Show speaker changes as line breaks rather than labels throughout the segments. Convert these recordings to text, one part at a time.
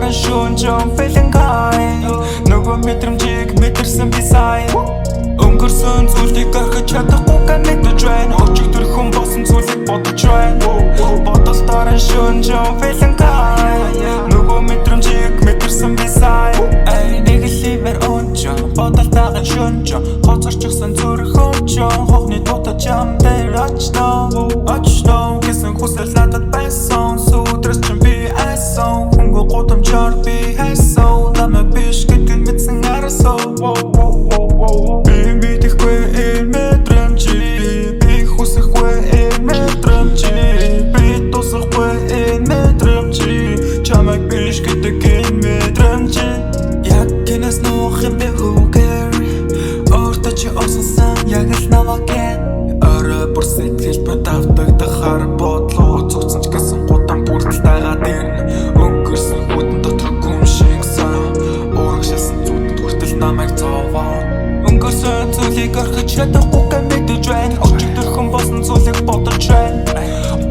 Бодолтоор шүүнжэн feeling high Нөгөө мэдрэмжийг мэдэрсэн би сайн Өнгөрсөн зүйлийг орхиж чадахгүй ganito train Өчигдөр хүн болсон зүйлийг бодож байна Бодолтоор шүүнжэн feeling high Нөгөө мэдрэмжийг мэдэрсэн би сайн Нэг ливэр өнжөн Бодолтоор шүүнжэн Хоцорчихсан зүрх өнжөн Хохны дутаж ам дээр очно Гэсэн хүсэл надад байсан Сүдрээс чинь би айсан Хүнгүй гудамжаар би хайсан Намайг биш гэдгийг мэдсэн арасоо Би мэдхгүй энэ мэдрэмжийг Би хүсэхгүй энэ мэдрэмжийг Би тусахгүй энэ мэдрэмжийг Чамайг биш гэдэг энэ мэдрэмжийг Яг гинэс нөх юм би who care Өөртөө чи осонсан яг л наваген Орой бүр сэтгэл бод автагдахаар бодлоо Цуцсан ч гэсэн гудан бүртэл дагаад ирнэ Өнгөрсөн хүдэн дотор гүн шиг сан Урагшилсан зүудэнд хүртэл намайг цовоо Өнгөрсөн зүйлийг орхиж чадахгүй мэдэж байна Өчигдөр хүн болсон зүйлийг бодож байна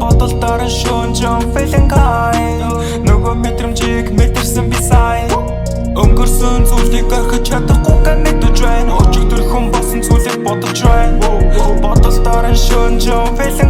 Бодолтоор шүүнжэн feeling high Нөгөө мэдрэмжийг мэдэрсэн би сайн Өнгөрсөн зүйлийг орхиж чадахгүй мэдэж байна Өчигдөр хүн болсон зүйлийг бодож байна Бодолтоор шүүнжэн feeling